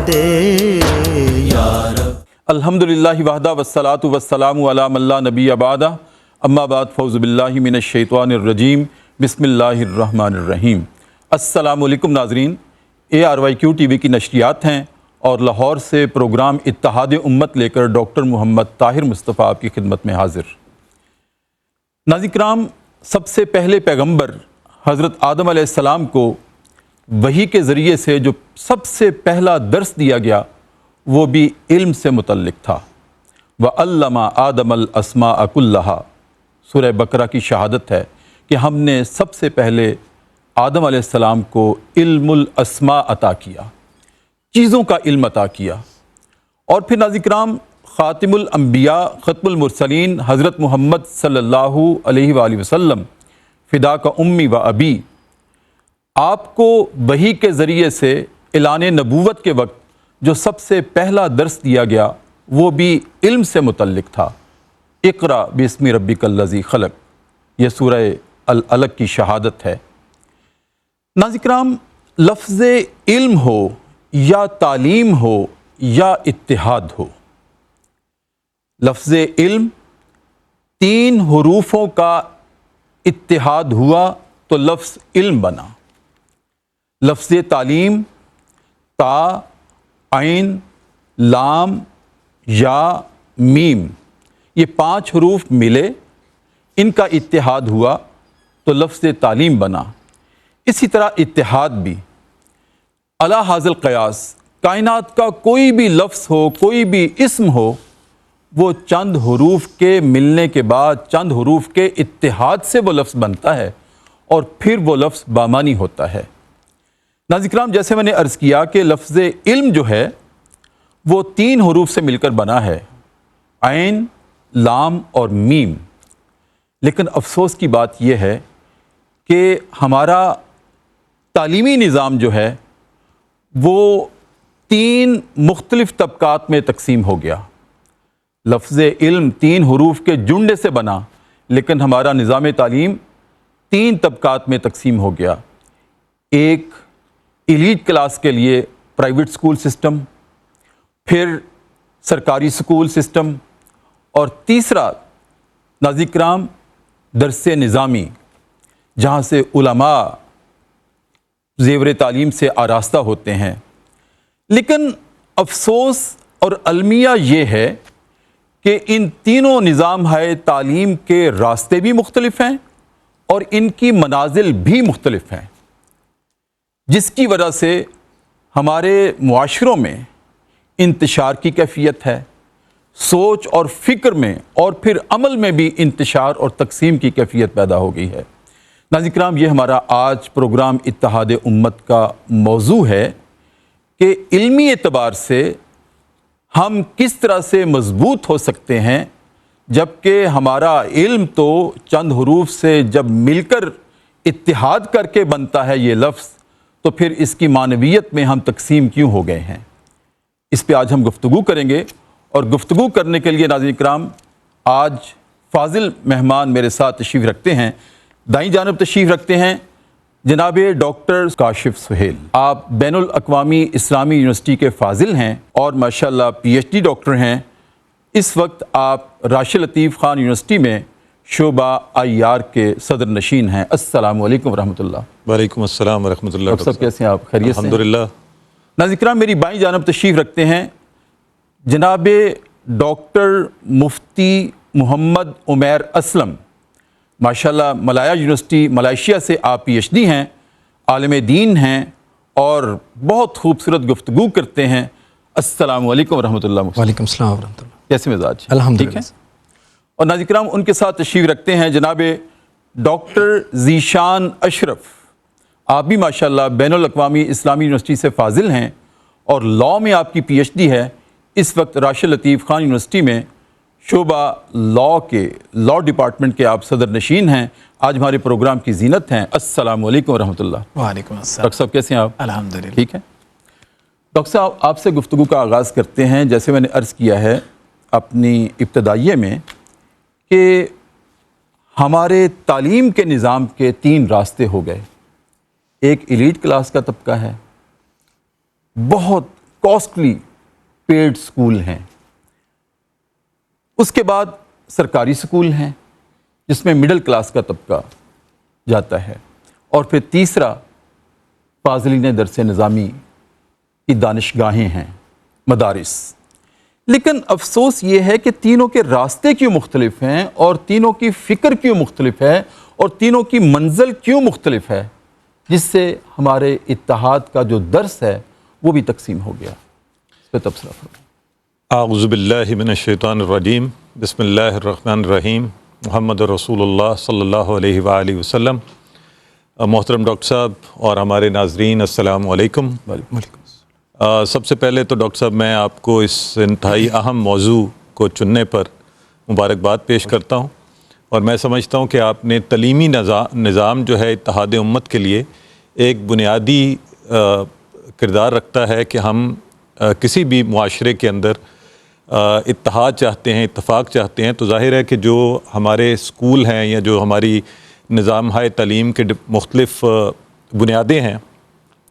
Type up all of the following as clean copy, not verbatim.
دے یار الحمدللہ وحدہ والصلاۃ والسلام علی من لا نبی بعدہ اما بعد فاعوذ باللہ من الشیطان الرجیم بسم اللہ الرحمن الرحیم۔ السلام علیکم ناظرین، ARYQ ٹی وی کی نشریات ہیں اور لاہور سے پروگرام اتحاد امت لے کر ڈاکٹر محمد طاہر مصطفیٰ آپ کی خدمت میں حاضر۔ ناظرین کرام، سب سے پہلے پیغمبر حضرت آدم علیہ السلام کو وحی کے ذریعے سے جو سب سے پہلا درس دیا گیا وہ بھی علم سے متعلق تھا۔ وَعَلَّمَ آدَمَ الْأَسْمَاءَ كُلَّهَا، سورہ بقرہ کی شہادت ہے کہ ہم نے سب سے پہلے آدم علیہ السلام کو علم الاسماء عطا کیا، چیزوں کا علم عطا کیا۔ اور پھر ناظرین کرام، خاتم الانبیاء ختم المرسلین حضرت محمد صلی اللہ علیہ وآلہ وسلم فداک امی و ابی، آپ کو وحی کے ذریعے سے اعلان نبوت کے وقت جو سب سے پہلا درس دیا گیا وہ بھی علم سے متعلق تھا۔ اقرأ باسم ربک الذی خلق، یہ سورہ العلق کی شہادت ہے۔ ناظرین کرام، لفظ علم ہو یا تعلیم ہو یا اتحاد ہو، لفظ علم تین حروفوں کا اتحاد ہوا تو لفظ علم بنا۔ لفظ تعلیم تا، عین، لام، یا، میم، یہ پانچ حروف ملے، ان کا اتحاد ہوا تو لفظ تعلیم بنا۔ اسی طرح اتحاد بھی علی ھذا القیاس، کائنات کا کوئی بھی لفظ ہو، کوئی بھی اسم ہو، وہ چند حروف کے ملنے کے بعد، چند حروف کے اتحاد سے وہ لفظ بنتا ہے اور پھر وہ لفظ بامانی ہوتا ہے۔ ناظرین کرام، جیسے میں نے عرض کیا کہ لفظ علم جو ہے وہ تین حروف سے مل کر بنا ہے، عین، لام اور میم۔ لیکن افسوس کی بات یہ ہے کہ ہمارا تعلیمی نظام جو ہے وہ تین مختلف طبقات میں تقسیم ہو گیا۔ لفظ علم تین حروف کے جنڈے سے بنا، لیکن ہمارا نظام تعلیم تین طبقات میں تقسیم ہو گیا۔ ایک ایلیٹ کلاس کے لیے پرائیویٹ سکول سسٹم، پھر سرکاری سکول سسٹم، اور تیسرا ناظرین کرام درس نظامی، جہاں سے علماء زیور تعلیم سے آراستہ ہوتے ہیں۔ لیکن افسوس اور المیہ یہ ہے کہ ان تینوں نظام تعلیم کے راستے بھی مختلف ہیں اور ان کی منازل بھی مختلف ہیں، جس کی وجہ سے ہمارے معاشروں میں انتشار کی کیفیت ہے، سوچ اور فکر میں اور پھر عمل میں بھی انتشار اور تقسیم کی کیفیت پیدا ہو گئی ہے۔ ناظرین کرام، یہ ہمارا آج پروگرام اتحاد امت کا موضوع ہے کہ علمی اعتبار سے ہم کس طرح سے مضبوط ہو سکتے ہیں، جبکہ ہمارا علم تو چند حروف سے جب مل کر اتحاد کر کے بنتا ہے یہ لفظ، تو پھر اس کی معنویت میں ہم تقسیم کیوں ہو گئے ہیں؟ اس پہ آج ہم گفتگو کریں گے، اور گفتگو کرنے کے لیے ناظرین کرام آج فاضل مہمان میرے ساتھ تشریف رکھتے ہیں۔ دائیں جانب تشریف رکھتے ہیں جناب ڈاکٹر کاشف سہیل۔ آپ بین الاقوامی اسلامی یونیورسٹی کے فاضل ہیں اور ماشاءاللہ PhD ڈاکٹر ہیں۔ اس وقت آپ راشد لطیف خان یونیورسٹی میں شعبہ IR کے صدر نشین ہیں۔ السلام علیکم ورحمۃ اللہ۔ وعلیکم السلام ورحمۃ اللہ۔ ڈاکٹر صاحب کیسے ہیں آپ؟ خیریت سے ہیں؟ الحمدللہ۔ ناظرین کرام، میری بائیں جانب تشریف رکھتے ہیں جناب ڈاکٹر مفتی محمد عمیر اسلم۔ ماشاءاللہ ملایا یونیورسٹی ملائیشیا سے آپ PhD ہیں، عالم دین ہیں اور بہت خوبصورت گفتگو کرتے ہیں۔ السلام علیکم ورحمۃ اللہ۔ وعلیکم السلام ورحمۃ اللہ۔ کیسے مزاج؟ الحمدللہ۔ ٹھیک ہے۔ اور ناظرین کرام، ان کے ساتھ تشریف رکھتے ہیں جناب ڈاکٹر ذیشان اشرف۔ آپ بھی ماشاءاللہ بین الاقوامی اسلامی یونیورسٹی سے فاضل ہیں اور لاء میں آپ کی PhD ہے۔ اس وقت راشد لطیف خان یونیورسٹی میں شعبہ لاء ڈپارٹمنٹ کے آپ صدر نشین ہیں۔ آج ہمارے پروگرام کی زینت ہیں۔ السلام علیکم ورحمۃ اللہ۔ وعلیکم السلام۔ ڈاکٹر صاحب کیسے ہیں آپ؟ الحمدللہ۔ ٹھیک ہے۔ ڈاکٹر صاحب، آپ سے گفتگو کا آغاز کرتے ہیں۔ جیسے میں نے عرض کیا ہے اپنی ابتدائیے میں کہ ہمارے تعلیم کے نظام کے تین راستے ہو گئے۔ ایک ایلیٹ کلاس کا طبقہ ہے، بہت کاسٹلی پیڈ سکول ہیں. اس کے بعد سرکاری سکول ہیں جس میں مڈل کلاس کا طبقہ جاتا ہے, اور پھر تیسرا فاضلین درس نظامی کی دانشگاہیں ہیں, مدارس. لیکن افسوس یہ ہے کہ تینوں کے راستے کیوں مختلف ہیں, اور تینوں کی فکر کیوں مختلف ہے, اور تینوں کی منزل کیوں مختلف ہے, جس سے ہمارے اتحاد کا جو درس ہے وہ بھی تقسیم ہو گیا. اس پہ تبصرہ فرمائیں. اعوذ باللہ من الشیطان الرجیم. بسم اللہ الرحمن الرحیم. محمد رسول اللہ صلی اللہ علیہ وآلہ وسلم. محترم ڈاکٹر صاحب اور ہمارے ناظرین, السلام علیکم. سب سے پہلے تو ڈاکٹر صاحب میں آپ کو اس انتہائی اہم موضوع کو چننے پر مبارکباد پیش کرتا ہوں, اور میں سمجھتا ہوں کہ آپ نے تعلیمی نظام جو ہے اتحاد امت کے لیے ایک بنیادی کردار رکھتا ہے کہ ہم کسی بھی معاشرے کے اندر اتحاد چاہتے ہیں, اتفاق چاہتے ہیں, تو ظاہر ہے کہ جو ہمارے اسکول ہیں یا جو ہماری نظام ہائے تعلیم کے مختلف بنیادیں ہیں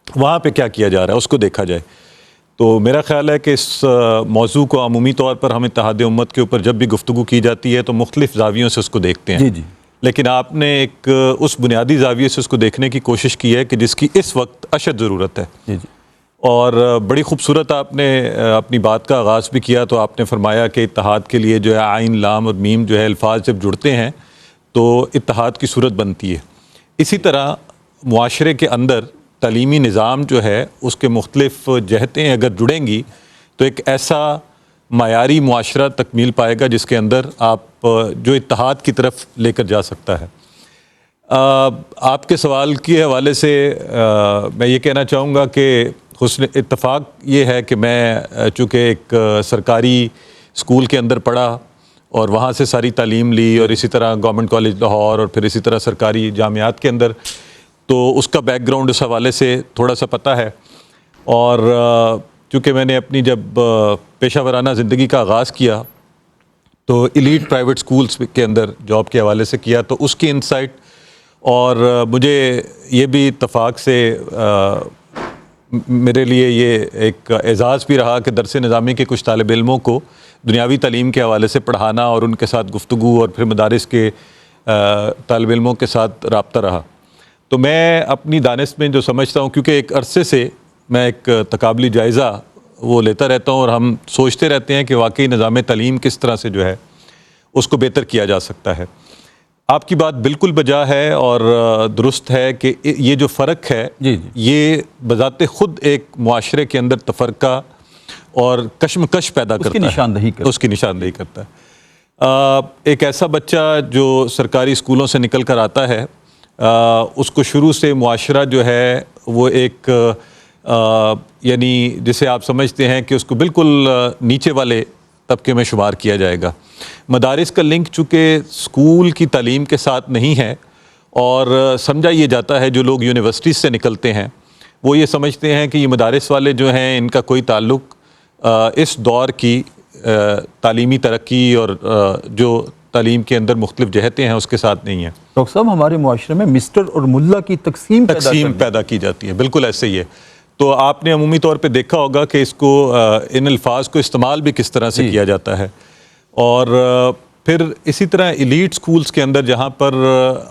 وہاں پہ کیا کیا جا رہا ہے اس کو دیکھا جائے. تو میرا خیال ہے کہ اس موضوع کو عمومی طور پر ہم اتحاد امت کے اوپر جب بھی گفتگو کی جاتی ہے تو مختلف زاویوں سے اس کو دیکھتے ہیں. جی. لیکن آپ نے ایک اس بنیادی زاویے سے اس کو دیکھنے کی کوشش کی ہے کہ جس کی اس وقت اشد ضرورت ہے. جی. اور بڑی خوبصورت آپ نے اپنی بات کا آغاز بھی کیا. تو آپ نے فرمایا کہ اتحاد کے لیے جو ہے عین, لام اور میم جو ہے الفاظ جب جڑتے ہیں تو اتحاد کی صورت بنتی ہے. اسی طرح معاشرے کے اندر تعلیمی نظام جو ہے اس کے مختلف جہتیں اگر جڑیں گی تو ایک ایسا معیاری معاشرہ تکمیل پائے گا جس کے اندر آپ جو اتحاد کی طرف لے کر جا سکتا ہے. آپ کے سوال کے حوالے سے میں یہ کہنا چاہوں گا کہ حسن اتفاق یہ ہے کہ میں چونکہ ایک سرکاری اسکول کے اندر پڑھا اور وہاں سے ساری تعلیم لی, اور اسی طرح گورنمنٹ کالج لاہور اور پھر اسی طرح سرکاری جامعات کے اندر, تو اس کا بیک گراؤنڈ اس حوالے سے تھوڑا سا پتہ ہے. اور چونکہ میں نے اپنی جب پیشہ ورانہ زندگی کا آغاز کیا تو ایلیٹ پرائیویٹ سکولز کے اندر جاب کے حوالے سے کیا, تو اس کی انسائٹ, اور مجھے یہ بھی اتفاق سے میرے لیے یہ ایک اعزاز بھی رہا کہ درس نظامی کے کچھ طالب علموں کو دنیاوی تعلیم کے حوالے سے پڑھانا اور ان کے ساتھ گفتگو, اور پھر مدارس کے طالب علموں کے ساتھ رابطہ رہا. تو میں اپنی دانست میں جو سمجھتا ہوں, کیونکہ ایک عرصے سے میں ایک تقابلی جائزہ وہ لیتا رہتا ہوں اور ہم سوچتے رہتے ہیں کہ واقعی نظام تعلیم کس طرح سے جو ہے اس کو بہتر کیا جا سکتا ہے. آپ کی بات بالکل بجا ہے اور درست ہے کہ یہ جو فرق ہے یہ بذات خود ایک معاشرے کے اندر تفرقہ اور کشمکش پیدا کرتا ہے, اس کی نشاندہی کرتا ہے. ایک ایسا بچہ جو سرکاری اسکولوں سے نکل کر آتا ہے اس کو شروع سے معاشرہ جو ہے وہ ایک یعنی جسے آپ سمجھتے ہیں کہ اس کو بالکل نیچے والے طبقے میں شمار کیا جائے گا. مدارس کا لنک چونکہ اسکول کی تعلیم کے ساتھ نہیں ہے, اور سمجھا یہ جاتا ہے جو لوگ یونیورسٹیز سے نکلتے ہیں وہ یہ سمجھتے ہیں کہ یہ مدارس والے جو ہیں ان کا کوئی تعلق اس دور کی تعلیمی ترقی اور جو تعلیم کے اندر مختلف جہتیں ہیں اس کے ساتھ نہیں ہیں. ڈاکٹر صاحب, ہمارے معاشرے میں مسٹر اور ملا کی تقسیم پیدا کی جاتی ہے. بالکل ایسے ہی ہے. تو آپ نے عمومی طور پہ دیکھا ہوگا کہ اس کو ان الفاظ کو استعمال بھی کس طرح سے کیا جاتا ہے. اور پھر اسی طرح ایلیٹ سکولز کے اندر جہاں پر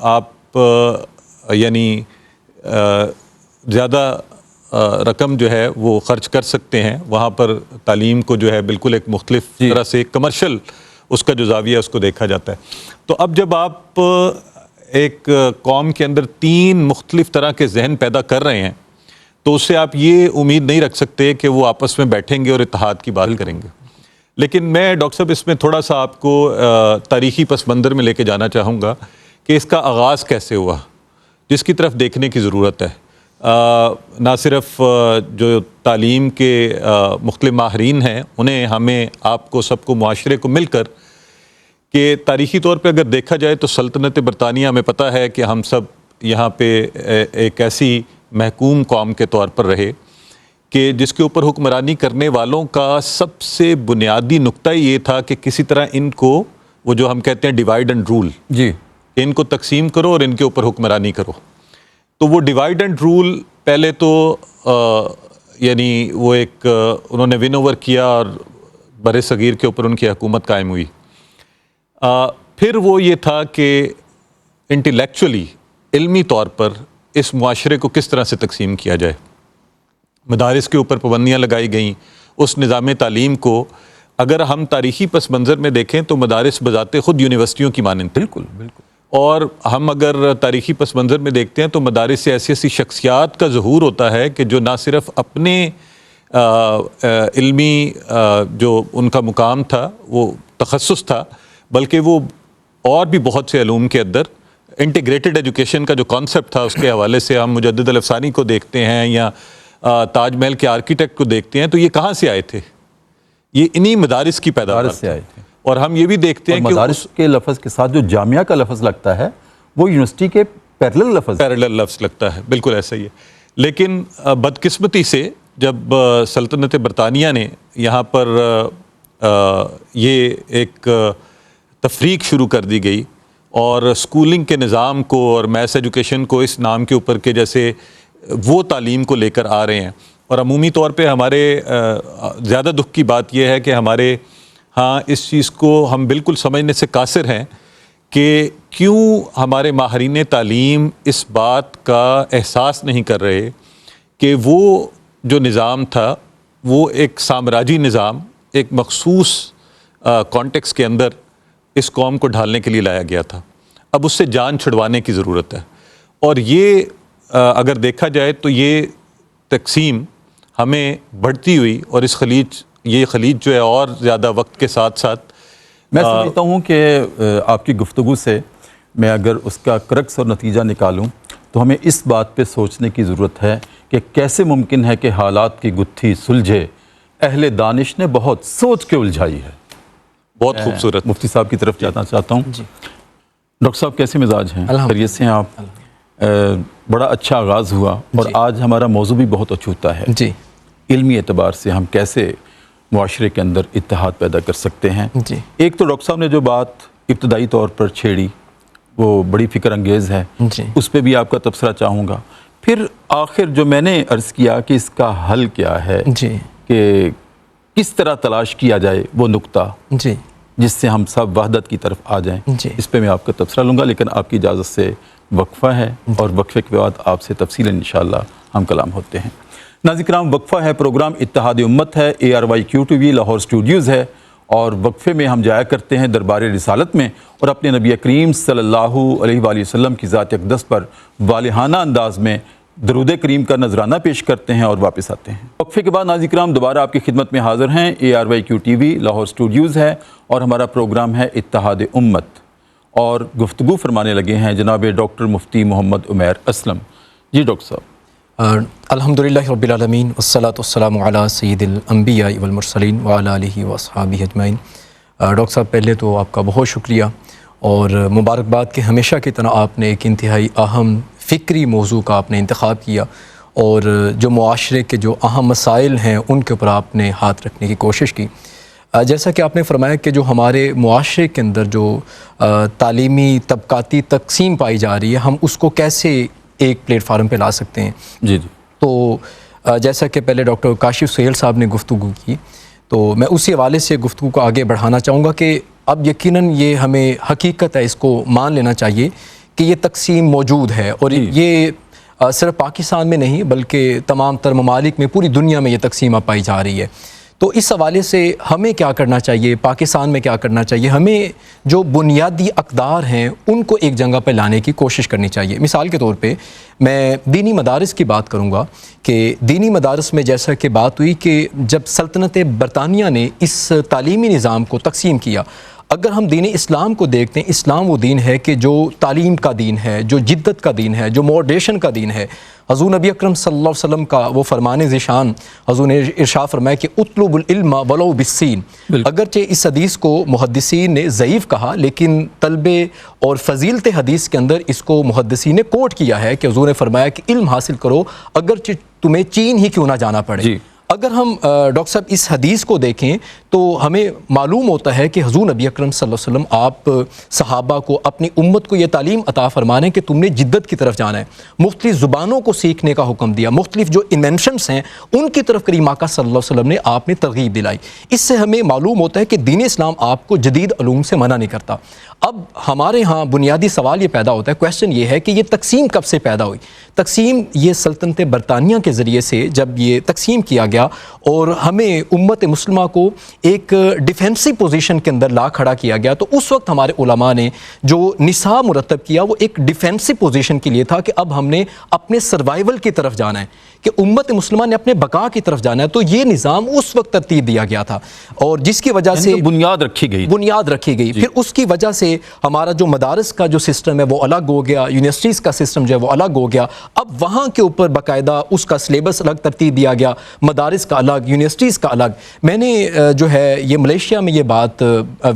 آپ یعنی زیادہ رقم جو ہے وہ خرچ کر سکتے ہیں, وہاں پر تعلیم کو جو ہے بالکل ایک مختلف طرح سے کمرشل اس کا جو زاویہ اس کو دیکھا جاتا ہے. تو اب جب آپ ایک قوم کے اندر 3 مختلف طرح کے ذہن پیدا کر رہے ہیں تو اس سے آپ یہ امید نہیں رکھ سکتے کہ وہ آپس میں بیٹھیں گے اور اتحاد کی بات کریں گے. لیکن میں ڈاکٹر صاحب اس میں تھوڑا سا آپ کو تاریخی پس منظر میں لے کے جانا چاہوں گا کہ اس کا آغاز کیسے ہوا, جس کی طرف دیکھنے کی ضرورت ہے. نہ صرف جو تعلیم کے مختلف ماہرین ہیں انہیں, ہمیں, آپ کو, سب کو, معاشرے کو مل کر, کہ تاریخی طور پہ اگر دیکھا جائے تو سلطنت برطانیہ میں پتہ ہے کہ ہم سب یہاں پہ ایک ایسی محکوم قوم کے طور پر رہے کہ جس کے اوپر حکمرانی کرنے والوں کا سب سے بنیادی نقطہ یہ تھا کہ کسی طرح ان کو, وہ جو ہم کہتے ہیں ڈیوائڈ اینڈ رول, ان کو تقسیم کرو اور ان کے اوپر حکمرانی کرو. تو وہ ڈیوائڈ اینڈ رول پہلے تو یعنی وہ ایک انہوں نے ون اوور کیا اور بر صغیر کے اوپر ان کی حکومت قائم ہوئی. پھر وہ یہ تھا کہ انٹلیکچولی علمی طور پر اس معاشرے کو کس طرح سے تقسیم کیا جائے. مدارس کے اوپر پابندیاں لگائی گئیں. اس نظام تعلیم کو اگر ہم تاریخی پس منظر میں دیکھیں تو مدارس بذات خود یونیورسٹیوں کی مانند تھے. بالکل بالکل. اور ہم اگر تاریخی پس منظر میں دیکھتے ہیں تو مدارس سے ایسی ایسی شخصیات کا ظہور ہوتا ہے کہ جو نہ صرف اپنے علمی جو ان کا مقام تھا وہ تخصص تھا، بلکہ وہ اور بھی بہت سے علوم کے اندر انٹیگریٹڈ ایجوکیشن کا جو کانسیپٹ تھا اس کے حوالے سے ہم مجدد الافسانی کو دیکھتے ہیں یا تاج محل کے آرکیٹیکٹ کو دیکھتے ہیں تو یہ کہاں سے آئے تھے؟ یہ انہی مدارس کی پیداوار سے آئے تھے. اور ہم یہ بھی دیکھتے ہیں کہ مدارس کے لفظ کے ساتھ جو جامعہ کا لفظ لگتا ہے وہ یونیورسٹی کے پیرلل لفظ لگتا ہے. بالکل ایسا ہی ہے. لیکن بدقسمتی سے جب سلطنت برطانیہ نے یہاں پر یہ ایک تفریق شروع کر دی گئی اور اسکولنگ کے نظام کو اور میس ایجوکیشن کو اس نام کے اوپر کہ جیسے وہ تعلیم کو لے کر آ رہے ہیں. اور عمومی طور پہ ہمارے زیادہ دکھ کی بات یہ ہے کہ ہمارے ہاں اس چیز کو ہم بالکل سمجھنے سے قاصر ہیں کہ کیوں ہمارے ماہرین تعلیم اس بات کا احساس نہیں کر رہے کہ وہ جو نظام تھا وہ ایک سامراجی نظام ایک مخصوص کانٹیکس کے اندر اس قوم کو ڈھالنے کے لیے لایا گیا تھا. اب اس سے جان چھڑوانے کی ضرورت ہے. اور یہ اگر دیکھا جائے تو یہ تقسیم ہمیں بڑھتی ہوئی اور یہ خلیج جو ہے اور زیادہ وقت کے ساتھ ساتھ میں سمجھتا ہوں کہ آپ کی گفتگو سے میں اگر اس کا کرکس اور نتیجہ نکالوں تو ہمیں اس بات پہ سوچنے کی ضرورت ہے کہ کیسے ممکن ہے کہ حالات کی گتھی سلجھے. اہل دانش نے بہت سوچ کے الجھائی ہے. بہت خوبصورت. مفتی صاحب کی طرف جانا چاہتا ہوں. ڈاکٹر صاحب کیسے مزاج ہیں؟ خیریت سے ہیں آپ؟ بڑا اچھا آغاز ہوا اور آج ہمارا موضوع بھی بہت اچھوتا ہے. جی. علمی اعتبار سے ہم کیسے معاشرے کے اندر اتحاد پیدا کر سکتے ہیں. جی. ایک تو ڈاکٹر صاحب نے جو بات ابتدائی طور پر چھیڑی وہ بڑی فکر انگیز ہے. جی. اس پہ بھی آپ کا تبصرہ چاہوں گا. پھر آخر جو میں نے عرض کیا کہ اس کا حل کیا ہے، جی، کہ کس طرح تلاش کیا جائے وہ نقطہ جی، جس سے ہم سب وحدت کی طرف آ جائیں. جی. اس پہ میں آپ کا تبصرہ لوں گا، لیکن آپ کی اجازت سے وقفہ ہے اور وقفے کے بعد آپ سے تفصیل انشاءاللہ ہم کلام ہوتے ہیں. ناظرین کرام، وقفہ ہے، پروگرام اتحاد امت ہے، ARYQ-TV لاہور اسٹوڈیوز ہے اور وقفے میں ہم جایا کرتے ہیں دربار رسالت میں اور اپنے نبی کریم صلی اللہ علیہ وآلہ وسلم کی ذات اقدس پر والہانہ انداز میں درود کریم کا نذرانہ پیش کرتے ہیں اور واپس آتے ہیں. وقفے کے بعد ناظرین کرام دوبارہ آپ کی خدمت میں حاضر ہیں. ARYQ-TV لاہور اسٹوڈیوز ہے اور ہمارا پروگرام ہے اتحاد امت اور گفتگو فرمانے لگے ہیں جناب ڈاکٹر مفتی محمد عمیر اسلم. جی ڈاکٹر صاحب. الحمدللہ رب العالمین والصلاة والسلام علی سید الانبیاء والمرسلین وعلی آلہ واصحابہ اجمعین. ڈاکٹر صاحب پہلے تو آپ کا بہت شکریہ اور مبارکباد کہ ہمیشہ کی طرح آپ نے ایک انتہائی اہم فکری موضوع کا آپ نے انتخاب کیا اور جو معاشرے کے جو اہم مسائل ہیں ان کے اوپر آپ نے ہاتھ رکھنے کی کوشش کی. جیسا کہ آپ نے فرمایا کہ جو ہمارے معاشرے کے اندر جو تعلیمی طبقاتی تقسیم پائی جا رہی ہے ہم اس کو کیسے ایک پلیٹ فارم پہ لا سکتے ہیں. جی جی. تو جیسا کہ پہلے ڈاکٹر کاشف سہیل صاحب نے گفتگو کی تو میں اسی حوالے سے گفتگو کو آگے بڑھانا چاہوں گا کہ اب یقیناً یہ ہمیں حقیقت ہے، اس کو مان لینا چاہیے کہ یہ تقسیم موجود ہے اور یہ صرف پاکستان میں نہیں بلکہ تمام تر ممالک میں پوری دنیا میں یہ تقسیم اب پائی جا رہی ہے. تو اس حوالے سے ہمیں کیا کرنا چاہیے، پاکستان میں کیا کرنا چاہیے؟ ہمیں جو بنیادی اقدار ہیں ان کو ایک جگہ پہ لانے کی کوشش کرنی چاہیے. مثال کے طور پہ میں دینی مدارس کی بات کروں گا کہ دینی مدارس میں جیسا کہ بات ہوئی کہ جب سلطنت برطانیہ نے اس تعلیمی نظام کو تقسیم کیا، اگر ہم دین اسلام کو دیکھتے ہیں، اسلام وہ دین ہے کہ جو تعلیم کا دین ہے، جو جدت کا دین ہے، جو موڈریشن کا دین ہے. حضور نبی اکرم صلی اللہ علیہ وسلم کا وہ فرمان ذیشان حضور نے ارشاد فرمایا کہ اطلب العلم ولو بالسین. اگرچہ اس حدیث کو محدثین نے ضعیف کہا لیکن طلب اور فضیلت حدیث کے اندر اس کو محدثین نے کوٹ کیا ہے کہ حضور نے فرمایا کہ علم حاصل کرو اگرچہ تمہیں چین ہی کیوں نہ جانا پڑے. اگر ہم ڈاکٹر صاحب اس حدیث کو دیکھیں تو ہمیں معلوم ہوتا ہے کہ حضور نبی اکرم صلی اللہ علیہ وسلم آپ صحابہ کو، اپنی امت کو یہ تعلیم عطا فرما رہے ہیں کہ تم نے جدت کی طرف جانا ہے، مختلف زبانوں کو سیکھنے کا حکم دیا، مختلف جو انوینشنس ہیں ان کی طرف کریم آقا صلی اللہ علیہ وسلم نے آپ نے ترغیب دلائی۔ اس سے ہمیں معلوم ہوتا ہے کہ دین اسلام آپ کو جدید علوم سے منع نہیں کرتا۔ اب ہمارے ہاں بنیادی سوال یہ پیدا ہوتا ہے، کویسچن یہ ہے کہ یہ تقسیم کب سے پیدا ہوئی؟ تقسیم یہ سلطنت برطانیہ کے ذریعے سے جب یہ تقسیم کیا گیا اور ہمیں امت مسلمہ کو ایک ڈیفینسو پوزیشن کے اندر لا کھڑا کیا گیا، تو اس وقت ہمارے علماء نے جو نصاب مرتب کیا وہ ایک ڈیفینسو پوزیشن کے لیے تھا کہ اب ہم نے اپنے سروائیول کی طرف جانا ہے، کہ امت مسلمہ نے اپنے بقا کی طرف جانا ہے۔ تو یہ نظام اس وقت ترتیب دیا گیا تھا اور جس کی وجہ سے بنیاد رکھی گئی پھر اس کی وجہ سے ہمارا جو مدارس کا جو سسٹم ہے وہ الگ ہو گیا، یونیورسٹیز کا سسٹم جو ہے وہ الگ ہو گیا۔ اب وہاں کے اوپر باقاعدہ اس کا سلیبس الگ ترتیب دیا گیا، مدارس کا الگ، یونیورسٹیز کا الگ۔ میں نے جو ہے یہ ملیشیا میں یہ بات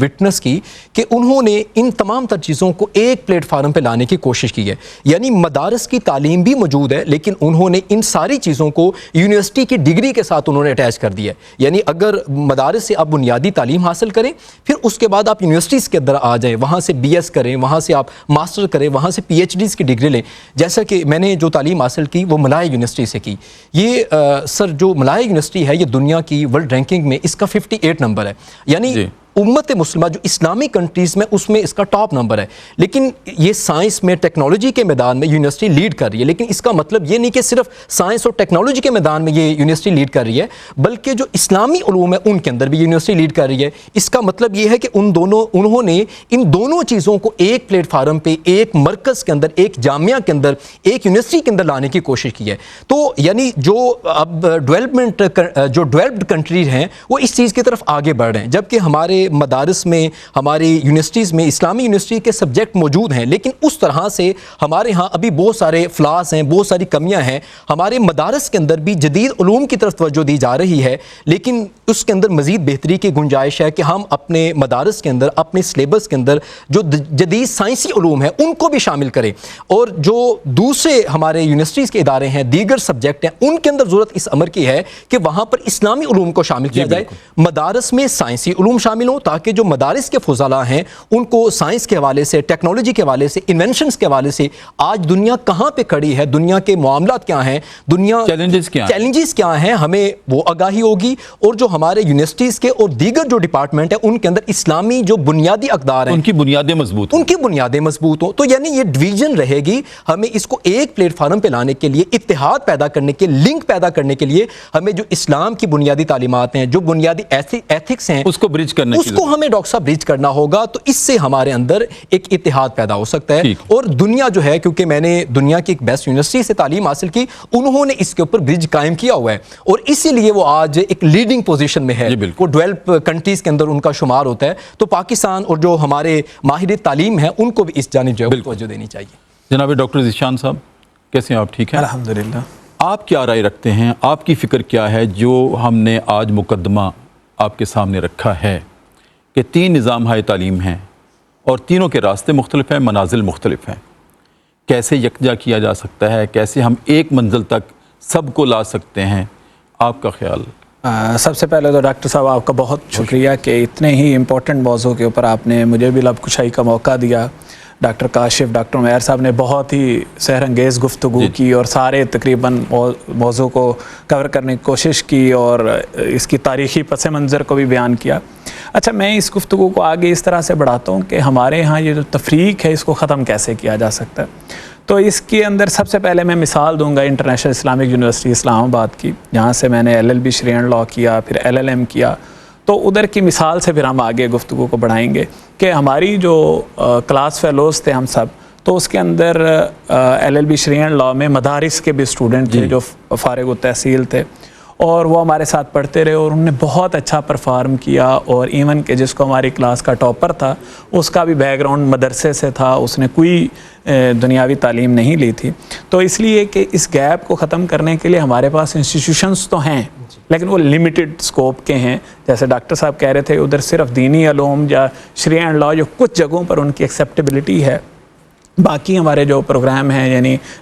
وٹنس کی کہ انہوں نے ان تمام تر چیزوں کو ایک پلیٹ فارم پہ لانے کی کوشش کی ہے، یعنی مدارس کی تعلیم بھی موجود ہے لیکن انہوں نے ان ساری چیزوں کو یونیورسٹی کی ڈگری کے ساتھ انہوں نے اٹیچ کر دیا ہے۔ یعنی اگر مدارس سے آپ بنیادی تعلیم حاصل کریں، پھر اس کے بعد آپ یونیورسٹیز کے اندر آ جائیں، وہاں سے BS کریں، وہاں سے آپ ماسٹر کریں، وہاں سے PhDs کی ڈگری لیں۔ جیسا کہ میں نے جو تعلیم حاصل کی وہ ملائے یونیورسٹی سے کی۔ یہ سر جو ملائے یونیورسٹی ہے یہ دنیا کی ورلڈ رینکنگ میں اس کا 58 نمبر ہے، یعنی امت مسلمہ جو اسلامی کنٹریز میں اس میں اس کا ٹاپ نمبر ہے۔ لیکن یہ سائنس میں، ٹیکنالوجی کے میدان میں یونیورسٹی لیڈ کر رہی ہے، لیکن اس کا مطلب یہ نہیں کہ صرف سائنس اور ٹیکنالوجی کے میدان میں یہ یونیورسٹی لیڈ کر رہی ہے، بلکہ جو اسلامی علوم ہے ان کے اندر بھی یونیورسٹی لیڈ کر رہی ہے۔ اس کا مطلب یہ ہے کہ انہوں نے ان دونوں چیزوں کو ایک پلیٹ فارم پہ، ایک مرکز کے اندر، ایک جامعہ کے اندر، ایک یونیورسٹی کے اندر لانے کی کوشش کی ہے۔ تو یعنی جو اب ڈیولپڈ کنٹریز ہیں وہ اس چیز کی طرف آگے بڑھ رہے ہیں، جبکہ ہمارے مدارس میں، ہماری یونیورسٹیز میں اسلامی یونیورسٹی کے سبجیکٹ موجود ہیں، لیکن اس طرح سے ہمارے ہاں ابھی بہت سارے فلاس ہیں، بہت ساری کمیاں ہیں۔ ہمارے مدارس کے اندر بھی جدید علوم کی طرف توجہ دی جا رہی ہے، لیکن اس کے اندر مزید بہتری کی گنجائش ہے کہ ہم اپنے مدارس کے اندر، اپنے سلیبس کے اندر جو جدید سائنسی علوم ہیں ان کو بھی شامل کریں، اور جو دوسرے ہمارے یونیورسٹیز کے ادارے ہیں، دیگر سبجیکٹ ہیں، ان کے اندر ضرورت اس امر کی ہے کہ وہاں پر اسلامی علوم کو شامل کیا جائے، مدارس میں سائنسی علوم شامل ہوں تاکہ جو مدارس کے فضلاء ہیں ان کو سائنس کے حوالے سے، ٹیکنالوجی کے حوالے سے، انوینشنز کے حوالے سے آج دنیا کہاں پہ کھڑی ہے، دنیا کے معاملات کیا ہیں، دنیا چیلنجز کیا ہیں، ہمیں وہ آگاہی ہوگی، اور جو ہمارے یونیورسٹیز کے اور دیگر جو ڈپارٹمنٹ ہیں ان کے اندر اسلامی جو بنیادی اقدار ہیں ان کی بنیادیں مضبوط ہوں۔ تو یعنی یہ ڈویژن رہے گی، ہمیں اس کو ایک پلیٹ فارم پہ لانے کے لیے، اتحاد پیدا کرنے کے، لنک پیدا کرنے کے لیے ہمیں جو اسلام کی بنیادی تعلیمات ہیں، جو بنیادی ایتھکس ہیں، اس کو برج کرنے اس کو ہمیں ڈاکٹر صاحب برج کرنا ہوگا۔ تو اس سے ہمارے اندر ایک اتحاد پیدا ہو سکتا ہے، اور دنیا جو ہے، کیونکہ میں نے دنیا کی ایک بیسٹ یونیورسٹی سے تعلیم حاصل کی، انہوں نے اس کے اوپر برج قائم کیا ہوا ہے، اور اسی لیے وہ آج ایک لیڈنگ پوزیشن میں ہے، وہ ڈیولپ کنٹریز کے اندر ان کا شمار ہوتا ہے۔ تو پاکستان اور جو ہمارے ماہر تعلیم ہیں ان کو بھی اس جانب جو ہے توجہ دینی چاہیے۔ جناب ڈاکٹر ذیشان صاحب، کیسے ہیں آپ؟ ٹھیک ہیں الحمدللہ۔ آپ کیا رائے رکھتے ہیں، آپ کی فکر کیا ہے جو ہم نے آج مقدمہ آپ کے سامنے رکھا ہے کہ 3 نظام ہائے تعلیم ہیں اور تینوں کے راستے مختلف ہیں، منازل مختلف ہیں، کیسے یکجا کیا جا سکتا ہے، کیسے ہم ایک منزل تک سب کو لا سکتے ہیں؟ آپ کا خیال؟ سب سے پہلے تو ڈاکٹر صاحب آپ کا بہت شکریہ کہ اتنے ہی امپورٹنٹ موضوع کے اوپر آپ نے مجھے بھی لب کشائی کا موقع دیا۔ ڈاکٹر کاشف، ڈاکٹر عمیر صاحب نے بہت ہی سحر انگیز گفتگو کی اور سارے تقریباً موضوع کو کور کرنے کی کوشش کی اور اس کی تاریخی پس منظر کو بھی بیان کیا۔ اچھا، میں اس گفتگو کو آگے اس طرح سے بڑھاتا ہوں کہ ہمارے ہاں یہ جو تفریق ہے اس کو ختم کیسے کیا جا سکتا ہے۔ تو اس کے اندر سب سے پہلے میں مثال دوں گا انٹرنیشنل اسلامک یونیورسٹی اسلام آباد کی، جہاں سے میں نے LLB شریعہ لاء کیا، پھر LLM کیا۔ تو ادھر کی مثال سے پھر ہم آگے گفتگو کو بڑھائیں گے کہ ہماری جو کلاس فیلوز تھے ہم سب، تو اس کے اندر LLB شریعہ لاء میں مدارس کے بھی اسٹوڈنٹ تھے جو فارغ التحصیل تھے، اور وہ ہمارے ساتھ پڑھتے رہے اور انہوں نے بہت اچھا پرفارم کیا، اور ایون کہ جس کو ہماری کلاس کا ٹاپر تھا اس کا بھی بیک گراؤنڈ مدرسے سے تھا، اس نے کوئی دنیاوی تعلیم نہیں لی تھی۔ تو اس لیے کہ اس گیپ کو ختم کرنے کے لیے ہمارے پاس انسٹیٹیوشنز تو ہیں لیکن وہ لمیٹڈ سکوپ کے ہیں، جیسے ڈاکٹر صاحب کہہ رہے تھے ادھر صرف دینی علوم یا شریعہ لاء جو کچھ جگہوں پر ان کی ایکسیپٹیبلٹی ہے، باقی ہمارے جو پروگرام ہیں یعنی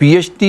PhD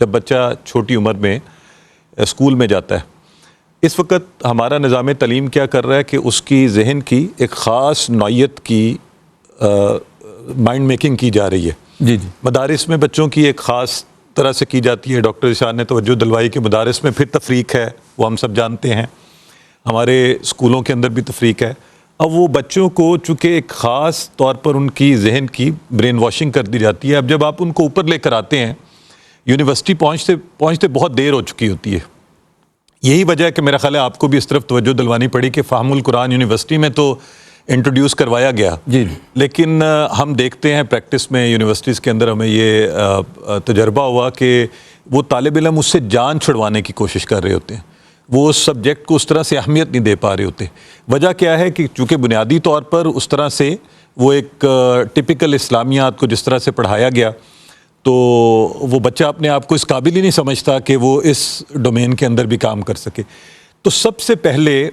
جب بچہ چھوٹی عمر میں اسکول میں جاتا ہے، اس وقت ہمارا نظام تعلیم کیا کر رہا ہے کہ اس کی ذہن کی ایک خاص نوعیت کی مائنڈ میکنگ کی جا رہی ہے. جی جی. مدارس میں بچوں کی ایک خاص طرح سے کی جاتی ہے. ڈاکٹر ذیشان نے توجہ دلوائی کہ مدارس میں پھر تفریق ہے، وہ ہم سب جانتے ہیں. ہمارے اسکولوں کے اندر بھی تفریق ہے. اب وہ بچوں کو چونکہ ایک خاص طور پر ان کی ذہن کی برین واشنگ کر دی جاتی ہے. اب جب آپ ان کو اوپر لے کر آتے ہیں، یونیورسٹی پہنچتے بہت دیر ہو چکی ہوتی ہے. یہی وجہ ہے کہ میرا خیال ہے آپ کو بھی اس طرف توجہ دلوانی پڑی کہ فہم القرآن یونیورسٹی میں تو انٹروڈیوس کروایا گیا، جی. لیکن ہم دیکھتے ہیں پریکٹس میں یونیورسٹیز کے اندر ہمیں یہ تجربہ ہوا کہ وہ طالب علم اس سے جان چھڑوانے کی کوشش کر رہے ہوتے ہیں. وہ اس سبجیکٹ کو اس طرح سے اہمیت نہیں دے پا رہے ہوتے. وجہ کیا ہے کہ چونکہ بنیادی طور پر اس طرح سے وہ ایک ٹپیکل اسلامیات کو جس طرح سے پڑھایا گیا تو وہ بچہ اپنے آپ کو اس قابل ہی نہیں سمجھتا کہ وہ اس ڈومین کے اندر بھی کام کر سکے. تو سب سے پہلے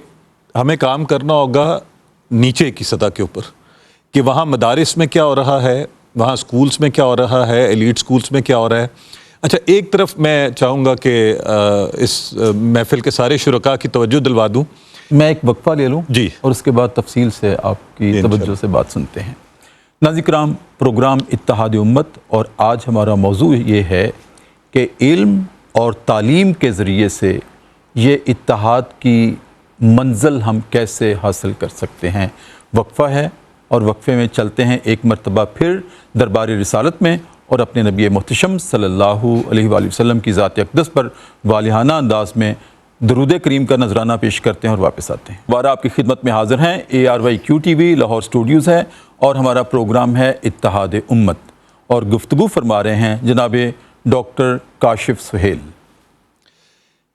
ہمیں کام کرنا ہوگا نیچے کی سطح کے اوپر کہ وہاں مدارس میں کیا ہو رہا ہے، وہاں اسکولس میں کیا ہو رہا ہے، ایلیٹ اسکولس میں کیا ہو رہا ہے. اچھا، ایک طرف میں چاہوں گا کہ اس محفل کے سارے شرکاء کی توجہ دلوا دوں. میں ایک وقفہ لے لوں جی، اور اس کے بعد تفصیل سے آپ کی توجہ سے بات سنتے ہیں. ناظرین کرام، پروگرام اتحاد امت، اور آج ہمارا موضوع یہ ہے کہ علم اور تعلیم کے ذریعے سے یہ اتحاد کی منزل ہم کیسے حاصل کر سکتے ہیں. وقفہ ہے اور وقفے میں چلتے ہیں ایک مرتبہ پھر دربار رسالت میں اور اپنے نبی محتشم صلی اللہ علیہ وآلہ وسلم کی ذات اقدس پر والہانہ انداز میں درود کریم کا نذرانہ پیش کرتے ہیں اور واپس آتے ہیں. دوبارہ آپ کی خدمت میں حاضر ہیں. ARYQ TV لاہور اسٹوڈیوز ہے اور ہمارا پروگرام ہے اتحاد امت، اور گفتگو فرما رہے ہیں جناب ڈاکٹر کاشف سہیل.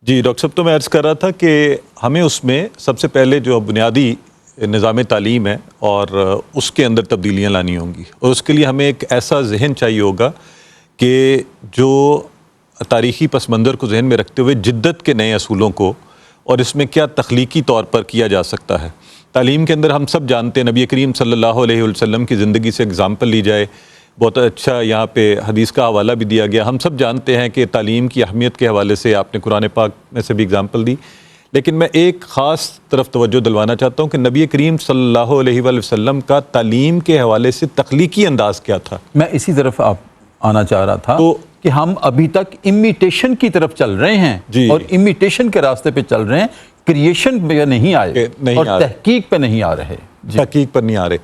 جی ڈاکٹر صاحب، تو میں عرض کر رہا تھا کہ ہمیں اس میں سب سے پہلے جو بنیادی نظام تعلیم ہے اور اس کے اندر تبدیلیاں لانی ہوں گی، اور اس کے لیے ہمیں ایک ایسا ذہن چاہیے ہوگا کہ جو تاریخی پس منظر کو ذہن میں رکھتے ہوئے جدت کے نئے اصولوں کو اور اس میں کیا تخلیقی طور پر کیا جا سکتا ہے. تعلیم کے اندر ہم سب جانتے ہیں، نبی کریم صلی اللہ علیہ وسلم کی زندگی سے اگزامپل لی جائے، بہت اچھا یہاں پہ حدیث کا حوالہ بھی دیا گیا. ہم سب جانتے ہیں کہ تعلیم کی اہمیت کے حوالے سے آپ نے قرآن پاک میں سے بھی اگزامپل دی، لیکن میں ایک خاص طرف توجہ دلوانا چاہتا ہوں کہ نبی کریم صلی اللہ علیہ وآلہ وسلم کا تعلیم کے حوالے سے تخلیقی انداز کیا تھا. میں اسی طرف آپ آنا چاہ رہا تھا کہ ہم ابھی تک امیٹیشن کی طرف چل رہے ہیں اور امیٹیشن کے راستے پہ چل رہے ہیں، کریشن پہ نہیں آئے اور تحقیق پہ نہیں آ رہے. تحقیق پر نہیں آ رہے.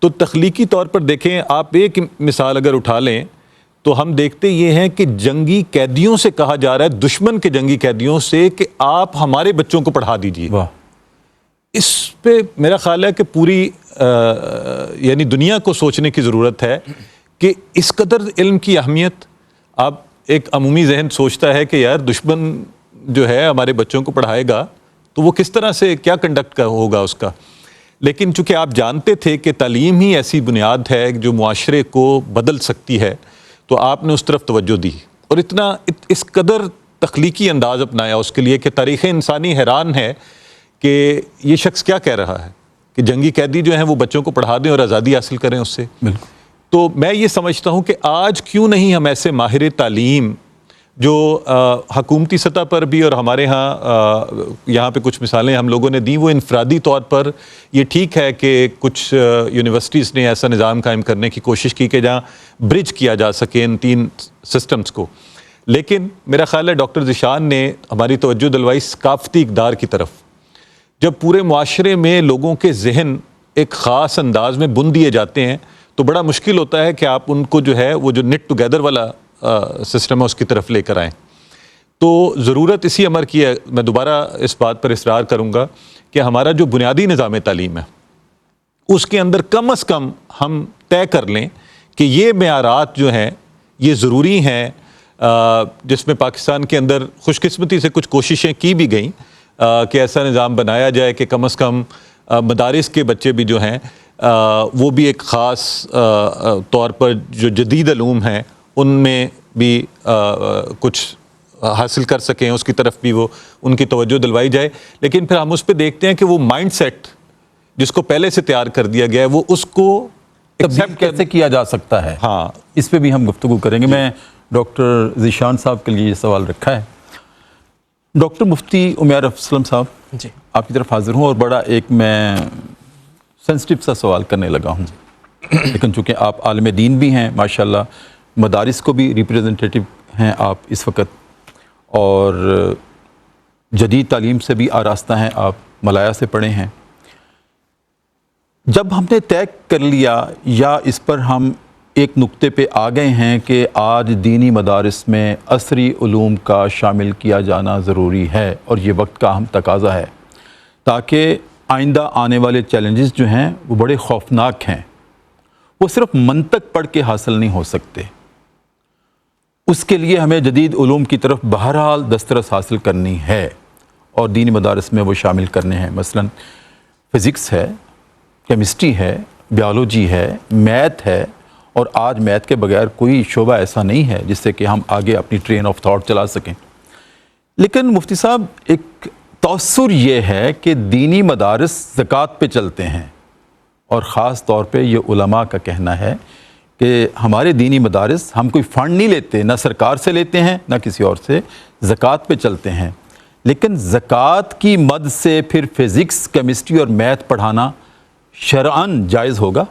تو تخلیقی طور پر دیکھیں، آپ ایک مثال اگر اٹھا لیں تو ہم دیکھتے یہ ہیں کہ جنگی قیدیوں سے کہا جا رہا ہے، دشمن کے جنگی قیدیوں سے، کہ آپ ہمارے بچوں کو پڑھا دیجئے. اس پہ میرا خیال ہے کہ پوری یعنی دنیا کو سوچنے کی ضرورت ہے کہ اس قدر علم کی اہمیت. آپ ایک عمومی ذہن سوچتا ہے کہ یار دشمن جو ہے ہمارے بچوں کو پڑھائے گا تو وہ کس طرح سے کیا کنڈکٹ ہوگا اس کا. لیکن چونکہ آپ جانتے تھے کہ تعلیم ہی ایسی بنیاد ہے جو معاشرے کو بدل سکتی ہے، تو آپ نے اس طرف توجہ دی اور اس قدر تخلیقی انداز اپنایا اس کے لیے کہ تاریخ انسانی حیران ہے کہ یہ شخص کیا کہہ رہا ہے کہ جنگی قیدی جو ہیں وہ بچوں کو پڑھا دیں اور آزادی حاصل کریں اس سے. بالکل. تو میں یہ سمجھتا ہوں کہ آج کیوں نہیں ہم ایسے ماہر تعلیم جو حکومتی سطح پر بھی اور ہمارے ہاں یہاں پہ کچھ مثالیں ہم لوگوں نے دیں، وہ انفرادی طور پر یہ ٹھیک ہے کہ کچھ یونیورسٹیز نے ایسا نظام قائم کرنے کی کوشش کی کہ جہاں برج کیا جا سکے ان تین سسٹمز کو. لیکن میرا خیال ہے ڈاکٹر ذیشان نے ہماری توجہ دلوائی ثقافتی اقدار کی طرف. جب پورے معاشرے میں لوگوں کے ذہن ایک خاص انداز میں بن دیے جاتے ہیں تو بڑا مشکل ہوتا ہے کہ آپ ان کو جو ہے وہ جو نٹ ٹوگیدر والا سسٹم ہے اس کی طرف لے کر آئیں. تو ضرورت اسی امر کی ہے. میں دوبارہ اس بات پر اصرار کروں گا کہ ہمارا جو بنیادی نظام تعلیم ہے اس کے اندر کم از کم ہم طے کر لیں کہ یہ معیارات جو ہیں یہ ضروری ہیں، جس میں پاکستان کے اندر خوش قسمتی سے کچھ کوششیں کی بھی گئیں کہ ایسا نظام بنایا جائے کہ کم از کم مدارس کے بچے بھی جو ہیں وہ بھی ایک خاص طور پر جو جدید علوم ہیں ان میں بھی کچھ حاصل کر سکیں، اس کی طرف بھی وہ ان کی توجہ دلوائی جائے. لیکن پھر ہم اس پہ دیکھتے ہیں کہ وہ مائنڈ سیٹ جس کو پہلے سے تیار کر دیا گیا ہے وہ اس کو تبدیل کیسے کیا جا سکتا ہے. ہاں، اس پہ بھی ہم گفتگو کریں گے. میں ڈاکٹر ذیشان صاحب کے لیے یہ سوال رکھا ہے. ڈاکٹر مفتی عمیر اسلم صاحب جی آپ کی طرف حاضر ہوں اور بڑا ایک میں سینسٹیو سا سوال کرنے لگا ہوں لیکن چونکہ آپ عالم دین بھی ہیں ماشاءاللہ, مدارس کو بھی ریپریزنٹیٹیو ہیں آپ اس وقت, اور جدید تعلیم سے بھی آراستہ ہیں آپ, ملایا سے پڑھے ہیں. جب ہم نے طے کر لیا یا اس پر ہم ایک نقطے پہ آ گئے ہیں کہ آج دینی مدارس میں عصری علوم کا شامل کیا جانا ضروری ہے اور یہ وقت کا اہم تقاضا ہے تاکہ آئندہ آنے والے چیلنجز جو ہیں وہ بڑے خوفناک ہیں, وہ صرف منطق پڑھ کے حاصل نہیں ہو سکتے, اس کے لیے ہمیں جدید علوم کی طرف بہرحال دسترس حاصل کرنی ہے اور دینی مدارس میں وہ شامل کرنے ہیں. مثلا فزکس ہے, کیمسٹری ہے, بیالوجی ہے, میتھ ہے, اور آج میتھ کے بغیر کوئی شعبہ ایسا نہیں ہے جس سے کہ ہم آگے اپنی ٹرین آف تھاٹ چلا سکیں. لیکن مفتی صاحب ایک تاثر یہ ہے کہ دینی مدارس زکوٰۃ پہ چلتے ہیں, اور خاص طور پہ یہ علماء کا کہنا ہے کہ ہمارے دینی مدارس ہم کوئی فنڈ نہیں لیتے, نہ سرکار سے لیتے ہیں نہ کسی اور سے, زکوٰۃ پہ چلتے ہیں. لیکن زکوٰۃ کی مد سے پھر فزکس, کیمسٹری اور میتھ پڑھانا شرعاً جائز ہوگا؟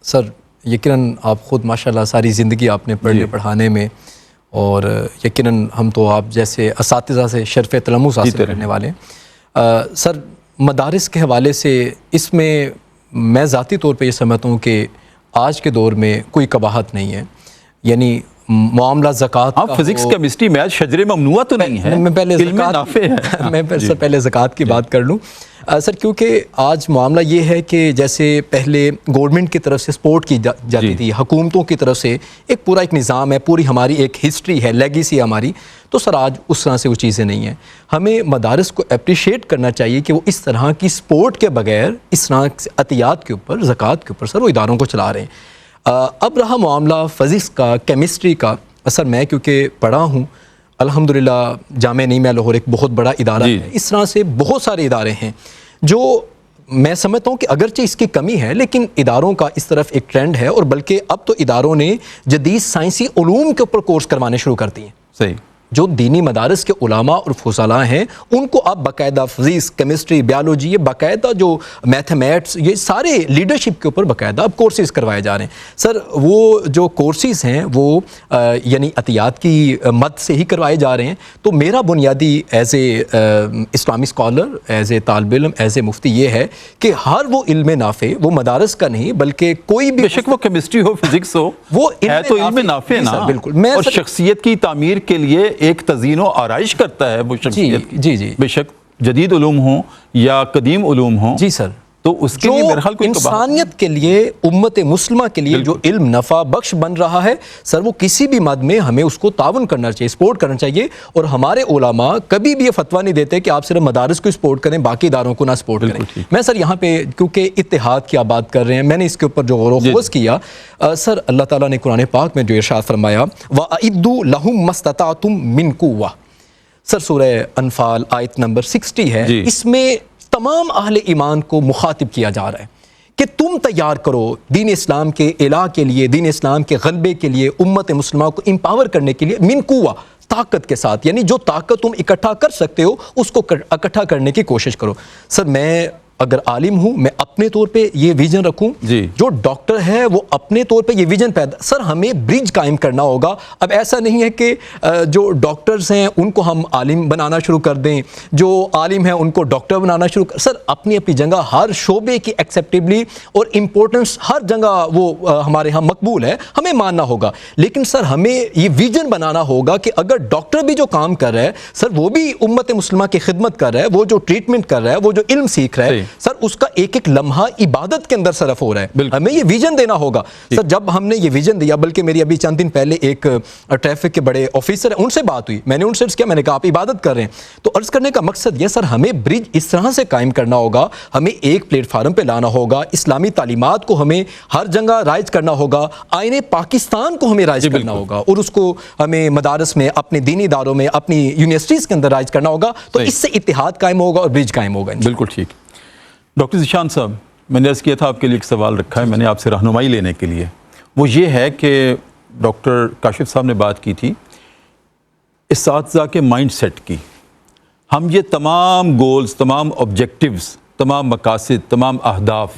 سر یقیناً آپ خود ماشاءاللہ ساری زندگی آپ نے پڑھنے پڑھانے میں, اور یقیناً ہم تو آپ جیسے اساتذہ سے شرف تلمس حاصل کرنے والے ہیں. سر مدارس کے حوالے سے اس میں میں ذاتی طور پہ یہ سمجھتا ہوں کہ آج کے دور میں کوئی قباحت نہیں ہے. یعنی معاملہ زکوٰۃ کا فزکس کیمسٹری میتھ شجر ممنوعہ تو نہیں ہے, میں پہلے علم نافع ہے. میں سر پہلے زکوٰۃ کی بات کر لوں سر, کیونکہ آج معاملہ یہ ہے کہ جیسے پہلے گورنمنٹ کی طرف سے سپورٹ کی جاتی تھی, حکومتوں کی طرف سے ایک پورا ایک نظام ہے, پوری ہماری ایک ہسٹری ہے, لیگیسی ہے ہماری, تو سر آج اس طرح سے وہ چیزیں نہیں ہیں. ہمیں مدارس کو اپریشیٹ کرنا چاہیے کہ وہ اس طرح کی سپورٹ کے بغیر اس طرح عطیات کے اوپر, زکوٰۃ کے اوپر سر وہ اداروں کو چلا رہے ہیں. اب رہا معاملہ فزکس کا, کیمسٹری کا, سر میں کیونکہ پڑھا ہوں الحمدللہ جامعہ نعیمیہ لاہور ایک بہت بڑا ادارہ ہے, اس طرح سے بہت سارے ادارے ہیں جو میں سمجھتا ہوں کہ اگرچہ اس کی کمی ہے لیکن اداروں کا اس طرف ایک ٹرینڈ ہے, اور بلکہ اب تو اداروں نے جدید سائنسی علوم کے اوپر کورس کروانے شروع کر دیے ہیں. صحیح. جو دینی مدارس کے علماء اور فضلاء ہیں ان کو اب باقاعدہ فزکس, کیمسٹری, بیالوجی, یہ باقاعدہ جو میتھمیٹس, یہ سارے لیڈرشپ کے اوپر باقاعدہ اب کورسز کروائے جا رہے ہیں. سر وہ جو کورسز ہیں وہ یعنی عطیات کی مد سے ہی کروائے جا رہے ہیں. تو میرا بنیادی ایز اے اسلامی اسکالر, ایز اے طالب علم, ایز اے مفتی یہ ہے کہ ہر وہ علم نافع وہ مدارس کا نہیں بلکہ کوئی بھی, بے شک وہ کیمسٹری ہو, فزکس ہو, وہ ہے تو علم نافع نا. بالکل. اور شخصیت کی تعمیر کے لیے ایک تزئین و آرائش کرتا ہے وہ شخصیت کی. جی بے شک جدید علوم ہوں یا قدیم علوم ہوں. جی سر. تو اس کے لیے بہرحال کوئی انسانیت کے لیے, امت مسلمہ کے لیے جو علم نفع بخش بن رہا ہے سر, وہ کسی بھی مد میں ہمیں اس کو تعاون کرنا چاہیے, سپورٹ کرنا چاہیے. اور ہمارے علماء کبھی بھی یہ فتویٰ نہیں دیتے کہ آپ صرف مدارس کو سپورٹ کریں, باقی اداروں کو نہ سپورٹ کریں. میں سر یہاں پہ کیونکہ اتحاد کی آپ بات کر رہے ہیں, میں نے اس کے اوپر جو غور و خوض کیا سر, اللہ تعالیٰ نے قرآن پاک میں جو ارشاد فرمایا وَأَعِدُّوا لَهُم مَّا اسْتَطَعْتُم مِّن قُوَّةٍ, سر سورہ انفال آیت نمبر 60 ہے. اس میں تمام اہل ایمان کو مخاطب کیا جا رہا ہے کہ تم تیار کرو دین اسلام کے اعلاء کے لیے, دین اسلام کے غلبے کے لیے, امت مسلمہ کو امپاور کرنے کے لیے, من قوہ, طاقت کے ساتھ, یعنی جو طاقت تم اکٹھا کر سکتے ہو اس کو اکٹھا کرنے کی کوشش کرو. سر میں اگر عالم ہوں میں اپنے طور پہ یہ ویژن رکھوں, جو ڈاکٹر ہے وہ اپنے طور پہ یہ ویژن پیدا, سر ہمیں برج قائم کرنا ہوگا. اب ایسا نہیں ہے کہ جو ڈاکٹرز ہیں ان کو ہم عالم بنانا شروع کر دیں, جو عالم ہیں ان کو ڈاکٹر بنانا شروع کر. سر اپنی اپنی جگہ ہر شعبے کی ایکسیپٹیبلی اور امپورٹنس ہر جگہ وہ ہمارے ہاں مقبول ہے, ہمیں ماننا ہوگا. لیکن سر ہمیں یہ ویژن بنانا ہوگا کہ اگر ڈاکٹر بھی جو کام کر رہا ہے سر وہ بھی امت مسلمہ کی خدمت کر رہا ہے, وہ جو ٹریٹمنٹ کر رہا ہے, وہ جو علم سیکھ رہا ہے سر, اس کا ایک ایک لمحہ عبادت کے اندر صرف ہو رہا ہے. ہمیں یہ ویژن دینا ہوگا. سر جب ہم نے یہ ویژن دیا, بلکہ میری ابھی چند دن پہلے ایک ٹریفک کے بڑے آفیسر ہیں ان سے بات ہوئی, میں نے ان سے عرض کیا, میں نے کہا آپ عبادت کر رہے ہیں. تو عرض کرنے کا مقصد یہ سر ہمیں برج اس طرح سے قائم کرنا ہوگا, ہمیں ایک پلیٹ فارم پہ لانا ہوگا, اسلامی تعلیمات کو ہمیں ہر جگہ رائج کرنا ہوگا, آئین پاکستان کو ہمیں رائج کرنا ہوگا, اور اس کو ہمیں مدارس میں, اپنے دینی اداروں میں, اپنی یونیورسٹیز کے اندر رائج کرنا ہوگا. تو اس سے اتحاد قائم ہوگا اور برج قائم ہوگا. بالکل ٹھیک. ڈاکٹر ذیشان صاحب, میں نے عرض کیا تھا آپ کے لیے ایک سوال رکھا ہے میں نے آپ سے رہنمائی لینے کے لیے. وہ یہ ہے کہ ڈاکٹر کاشف صاحب نے بات کی تھی اساتذہ کے مائنڈ سیٹ کی. ہم یہ تمام گولز، تمام آبجیکٹیوز، تمام مقاصد، تمام اہداف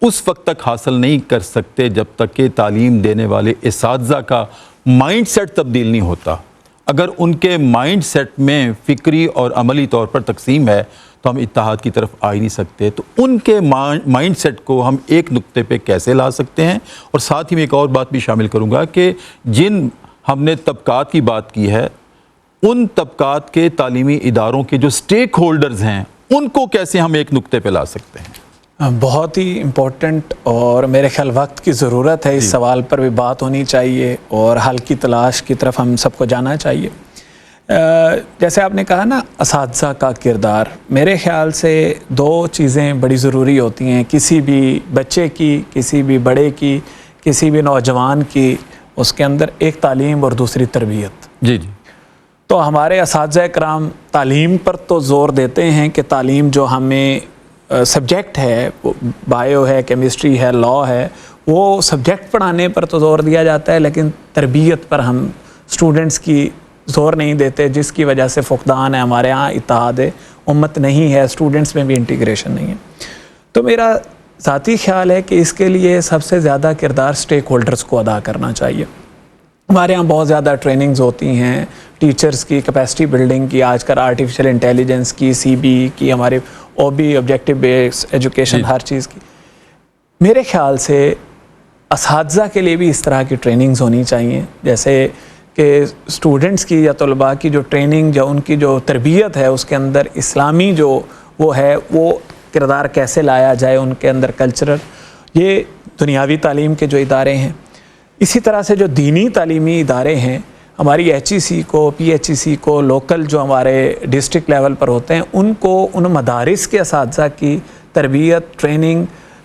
اس وقت تک حاصل نہیں کر سکتے جب تک کہ تعلیم دینے والے اساتذہ کا مائنڈ سیٹ تبدیل نہیں ہوتا. اگر ان کے مائنڈ سیٹ میں فکری اور عملی طور پر تقسیم ہے تو ہم اتحاد کی طرف آ ہی نہیں سکتے. تو ان کے مائنڈ سیٹ کو ہم ایک نقطے پہ کیسے لا سکتے ہیں. اور ساتھ ہی میں ایک اور بات بھی شامل کروں گا کہ جن ہم نے طبقات کی بات کی ہے، ان طبقات کے تعلیمی اداروں کے جو سٹیک ہولڈرز ہیں ان کو کیسے ہم ایک نقطے پہ لا سکتے ہیں. بہت ہی امپورٹنٹ اور میرے خیال وقت کی ضرورت ہے. اس سوال پر بھی بات ہونی چاہیے اور حل کی تلاش کی طرف ہم سب کو جانا چاہیے. جیسے آپ نے کہا نا اساتذہ کا کردار، میرے خیال سے دو چیزیں بڑی ضروری ہوتی ہیں کسی بھی بچے کی، کسی بھی بڑے کی، کسی بھی نوجوان کی. اس کے اندر ایک تعلیم اور دوسری تربیت. جی جی. تو ہمارے اساتذہ کرام تعلیم پر تو زور دیتے ہیں کہ تعلیم جو ہمیں سبجیکٹ ہے، بایو ہے، کیمسٹری ہے، لاء ہے، وہ سبجیکٹ پڑھانے پر تو زور دیا جاتا ہے، لیکن تربیت پر ہم اسٹوڈنٹس کی زور نہیں دیتے، جس کی وجہ سے فقدان ہے. ہمارے ہاں اتحاد امت نہیں ہے، اسٹوڈنٹس میں بھی انٹیگریشن نہیں ہے. تو میرا ذاتی خیال ہے کہ اس کے لیے سب سے زیادہ کردار اسٹیک ہولڈرز کو ادا کرنا چاہیے. ہمارے ہاں بہت زیادہ ٹریننگز ہوتی ہیں ٹیچرز کی، کیپیسٹی بلڈنگ کی، آج کل آرٹیفیشل انٹیلیجنس کی، سی بی کی، ہمارے او بی آبجیکٹیو بیس ایجوکیشن، ہر چیز کی. میرے خیال سے اساتذہ کے لیے بھی اس طرح کی ٹریننگز ہونی چاہیے، جیسے کہ اسٹوڈنٹس کی یا طلباء کی جو ٹریننگ یا ان کی جو تربیت ہے اس کے اندر اسلامی جو وہ ہے وہ کردار کیسے لایا جائے ان کے اندر، کلچرل. یہ دنیاوی تعلیم کے جو ادارے ہیں. اسی طرح سے جو دینی تعلیمی ادارے ہیں، ہماری ایچ ای سی کو، پی ایچ ای سی کو، لوکل جو ہمارے ڈسٹرکٹ لیول پر ہوتے ہیں، ان کو ان مدارس کے اساتذہ کی تربیت، ٹریننگ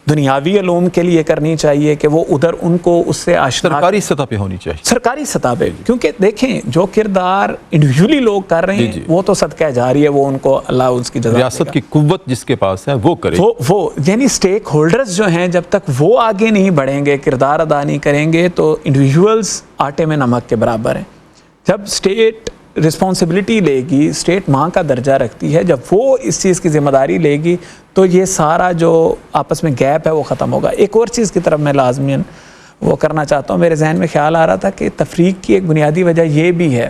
دنیاوی علوم کے لیے کرنی چاہیے کہ وہ ادھر ان کو اس سے آشنا، سرکاری سطح پہ ہونی چاہیے. سرکاری سطح پہ. کیونکہ دیکھیں جو کردار انڈیویجولی لوگ کر رہے ہیں وہ تو صدقہ جاری ہے، وہ ان کو اللہ اس کی جزا دے گا. ریاست کی قوت جس کے پاس ہے وہ کرے. وہ یعنی اسٹیک ہولڈرز جو ہیں جب تک وہ آگے نہیں بڑھیں گے، کردار ادا نہیں کریں گے، تو انڈیویجولز آٹے میں نمک کے برابر ہیں. جب اسٹیٹ رسپانسبلٹی لے گی، اسٹیٹ ماں کا درجہ رکھتی ہے، جب وہ اس چیز کی ذمہ داری لے گی تو یہ سارا جو آپس میں گیپ ہے وہ ختم ہوگا. ایک اور چیز کی طرف میں لازماً وہ کرنا چاہتا ہوں، میرے ذہن میں خیال آ رہا تھا کہ تفریق کی ایک بنیادی وجہ یہ بھی ہے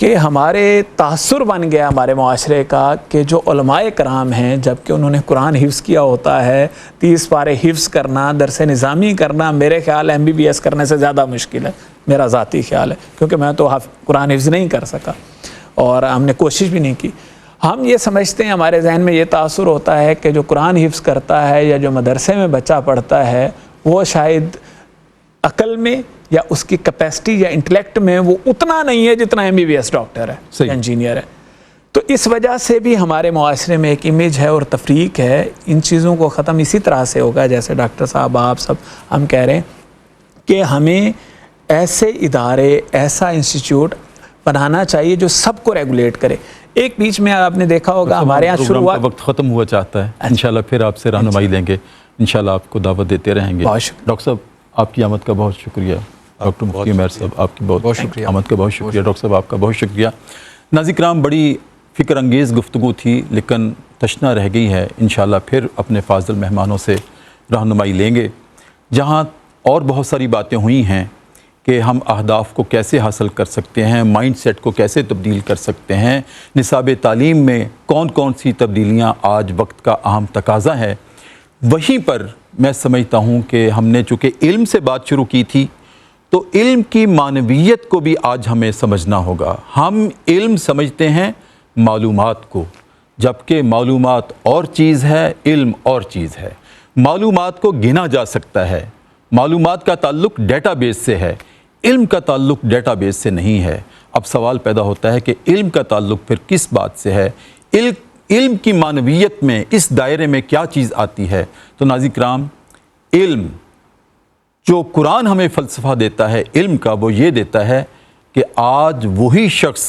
کہ ہمارے تاثر بن گیا ہمارے معاشرے کا کہ جو علماء کرام ہیں، جب کہ انہوں نے قرآن حفظ کیا ہوتا ہے، 30 پارے حفظ کرنا، درس نظامی کرنا میرے خیال MBBS کرنے سے زیادہ مشکل ہے. میرا ذاتی خیال ہے، کیونکہ میں تو قرآن حفظ نہیں کر سکا اور ہم نے کوشش بھی نہیں کی. ہم یہ سمجھتے ہیں، ہمارے ذہن میں یہ تاثر ہوتا ہے کہ جو قرآن حفظ کرتا ہے یا جو مدرسے میں بچہ پڑھتا ہے وہ شاید عقل میں یا اس کی کیپیسٹی یا انٹلیکٹ میں وہ اتنا نہیں ہے جتنا MBBS ڈاکٹر ہے یا انجینئر ہے. تو اس وجہ سے بھی ہمارے معاشرے میں ایک امیج ہے اور تفریق ہے. ان چیزوں کو ختم اسی طرح سے ہوگا جیسے ڈاکٹر صاحب آپ سب ہم کہہ رہے ہیں کہ ہمیں ایسے ادارے، ایسا انسٹیٹیوٹ بنانا چاہیے جو سب کو ریگولیٹ کرے. ایک بیچ میں آپ نے دیکھا ہوگا ہمارے یہاں شروع ہوا، وقت ختم ہوا چاہتا ہے. انشاءاللہ پھر آپ سے رہنمائی لیں گے، انشاءاللہ آپ کو دعوت دیتے رہیں گے. ڈاکٹر صاحب آپ کی آمد کا بہت شکریہ. ڈاکٹر مفتی عمیر صاحب آپ کی بہت شکریہ، آمد کا بہت شکریہ. ڈاکٹر صاحب آپ کا بہت شکریہ. ناظرین کرام، بڑی فکر انگیز گفتگو تھی لیکن تشنا رہ گئی ہے. انشاءاللہ پھر اپنے فاضل مہمانوں سے رہنمائی لیں گے. جہاں اور بہت ساری باتیں ہوئی ہیں کہ ہم اہداف کو کیسے حاصل کر سکتے ہیں، مائنڈ سیٹ کو کیسے تبدیل کر سکتے ہیں، نصاب تعلیم میں کون کون سی تبدیلیاں آج وقت کا اہم تقاضا ہے، وہیں پر میں سمجھتا ہوں کہ ہم نے چونکہ علم سے بات شروع کی تھی تو علم کی معنویت کو بھی آج ہمیں سمجھنا ہوگا. ہم علم سمجھتے ہیں معلومات کو، جبکہ معلومات اور چیز ہے، علم اور چیز ہے. معلومات کو گنا جا سکتا ہے، معلومات کا تعلق ڈیٹا بیس سے ہے، علم کا تعلق ڈیٹا بیس سے نہیں ہے. اب سوال پیدا ہوتا ہے کہ علم کا تعلق پھر کس بات سے ہے، علم کی معنویت میں اس دائرے میں کیا چیز آتی ہے. تو ناظرین کرام، علم جو قرآن ہمیں فلسفہ دیتا ہے علم کا، وہ یہ دیتا ہے کہ آج وہی شخص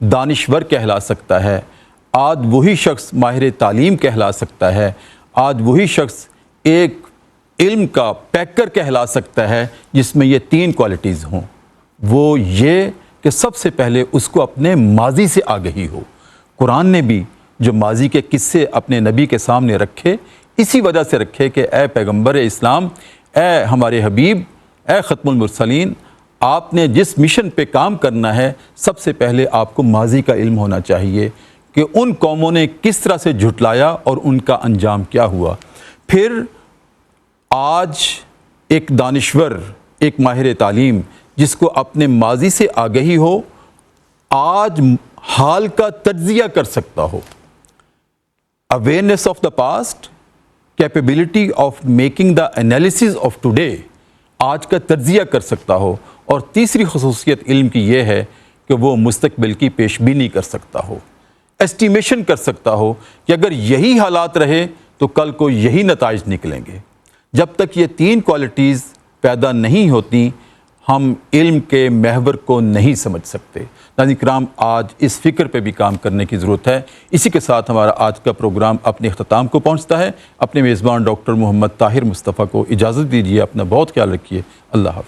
دانشور کہلا سکتا ہے، آج وہی شخص ماہر تعلیم کہلا سکتا ہے، آج وہی شخص ایک علم کا پیکر کہلا سکتا ہے جس میں یہ 3 کوالٹیز ہوں، وہ یہ کہ سب سے پہلے اس کو اپنے ماضی سے آگہی ہو۔ قرآن نے بھی جو ماضی کے قصے اپنے نبی کے سامنے رکھے، اسی وجہ سے رکھے کہ اے پیغمبر اسلام، اے ہمارے حبیب، اے ختم المرسلین، آپ نے جس مشن پہ کام کرنا ہے سب سے پہلے آپ کو ماضی کا علم ہونا چاہیے کہ ان قوموں نے کس طرح سے جھٹلایا اور ان کا انجام کیا ہوا۔ پھر آج ایک دانشور، ایک ماہر تعلیم جس کو اپنے ماضی سے آگہی ہو، آج حال کا تجزیہ کر سکتا ہو، awareness of the past, capability of making the analysis of today, آج کا تجزیہ کر سکتا ہو۔ اور تیسری خصوصیت علم کی یہ ہے کہ وہ مستقبل کی پیش بینی کر سکتا ہو، ایسٹیمیشن کر سکتا ہو کہ اگر یہی حالات رہے تو کل کو یہی نتائج نکلیں گے۔ جب تک یہ 3 کوالٹیز پیدا نہیں ہوتی ہم علم کے محور کو نہیں سمجھ سکتے۔ ناظرین کرام، آج اس فکر پہ بھی کام کرنے کی ضرورت ہے۔ اسی کے ساتھ ہمارا آج کا پروگرام اپنے اختتام کو پہنچتا ہے۔ اپنے میزبان ڈاکٹر محمد طاہر مصطفیٰ کو اجازت دیجیے، اپنا بہت خیال رکھیے۔ اللہ حافظ۔